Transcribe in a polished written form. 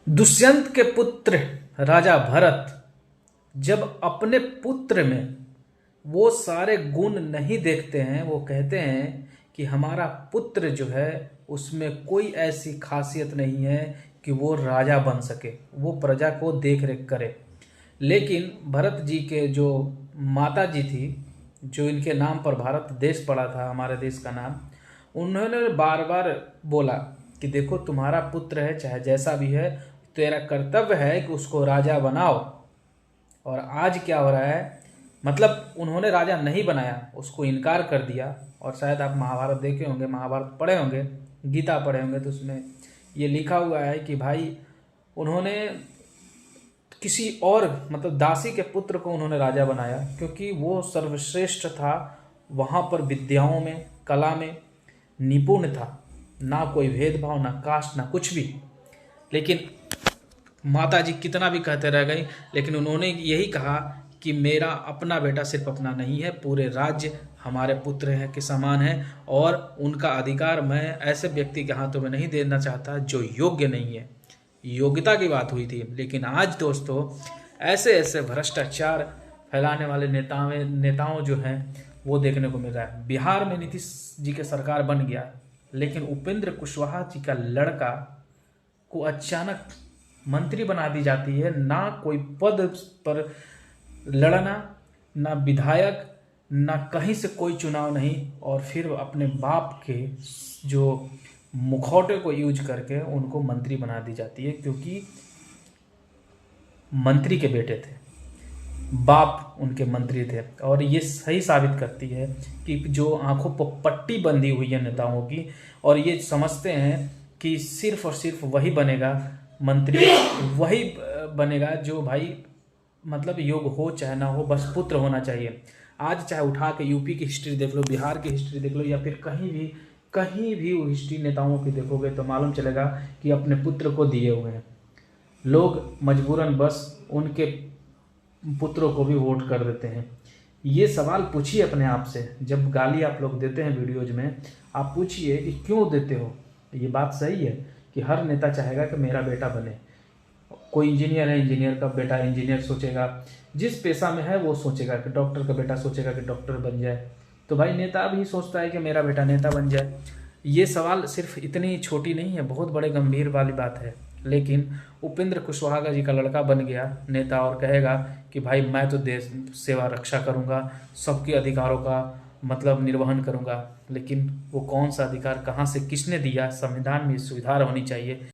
दुष्यंत के पुत्र राजा भरत जब अपने पुत्र में वो सारे गुण नहीं देखते हैं, वो कहते हैं कि हमारा पुत्र जो है उसमें कोई ऐसी खासियत नहीं है कि वो राजा बन सके, वो प्रजा को देख रेख करे। लेकिन भरत जी के जो माता जी थी, जो इनके नाम पर भारत देश पड़ा था, हमारे देश का नाम, उन्होंने बार बार बोला कि देखो तुम्हारा पुत्र है, चाहे जैसा भी है, तेरा कर्तव्य है कि उसको राजा बनाओ। और आज क्या हो रहा है, मतलब उन्होंने राजा नहीं बनाया, उसको इनकार कर दिया। और शायद आप महाभारत देखे होंगे, महाभारत पढ़े होंगे, गीता पढ़े होंगे, तो उसमें ये लिखा हुआ है कि भाई उन्होंने किसी और मतलब दासी के पुत्र को उन्होंने राजा बनाया क्योंकि वो सर्वश्रेष्ठ था, वहाँ पर विद्याओं में, कला में निपुण था, ना कोई भेदभाव, ना कास्ट, ना कुछ भी। लेकिन माता जी कितना भी कहते रह गई, लेकिन उन्होंने यही कहा कि मेरा अपना बेटा सिर्फ अपना नहीं है, पूरे राज्य हमारे पुत्र हैं के समान है, और उनका अधिकार मैं ऐसे व्यक्ति के हाथों में नहीं देना चाहता जो योग्य नहीं है। योग्यता की बात हुई थी। लेकिन आज दोस्तों ऐसे ऐसे भ्रष्टाचार फैलाने वाले नेताओं जो हैं वो देखने को मिल रहा है। बिहार में नीतीश जी के सरकार बन गया, लेकिन उपेंद्र कुशवाहा जी का लड़का को अचानक मंत्री बना दी जाती है। ना कोई पद पर लड़ना, ना विधायक, ना कहीं से कोई चुनाव नहीं, और फिर अपने बाप के जो मुखौटे को यूज करके उनको मंत्री बना दी जाती है, क्योंकि मंत्री के बेटे थे, बाप उनके मंत्री थे। और ये सही साबित करती है कि जो आंखों पर पट्टी बंधी हुई है नेताओं की, और ये समझते हैं कि सिर्फ और सिर्फ वही बनेगा मंत्री, वही बनेगा जो भाई मतलब योग हो चाहे ना हो, बस पुत्र होना चाहिए। आज चाहे उठा के यूपी की हिस्ट्री देख लो, बिहार की हिस्ट्री देख लो, या फिर कहीं भी वो हिस्ट्री नेताओं की देखोगे तो मालूम चलेगा कि अपने पुत्र को दिए हुए हैं लोग, मजबूरन बस उनके पुत्रों को भी वोट कर देते हैं। ये सवाल पूछिए अपने आप से, जब गाली आप लोग देते हैं वीडियोज में, आप पूछिए कि क्यों देते हो। ये बात सही है कि हर नेता चाहेगा कि मेरा बेटा बने। कोई इंजीनियर है, इंजीनियर का बेटा इंजीनियर सोचेगा, जिस पेशा में है वो सोचेगा कि डॉक्टर का बेटा सोचेगा कि डॉक्टर बन जाए, तो भाई नेता भी सोचता है कि मेरा बेटा नेता बन जाए। ये सवाल सिर्फ इतनी छोटी नहीं है, बहुत बड़े गंभीर वाली बात है। लेकिन उपेंद्र कुशवाहा जी का लड़का बन गया नेता और कहेगा कि भाई मैं तो देश सेवा रक्षा करूंगा, सबके अधिकारों का मतलब निर्वहन करूंगा। लेकिन वो कौन सा अधिकार कहाँ से किसने दिया? संविधान में सुधार होनी चाहिए।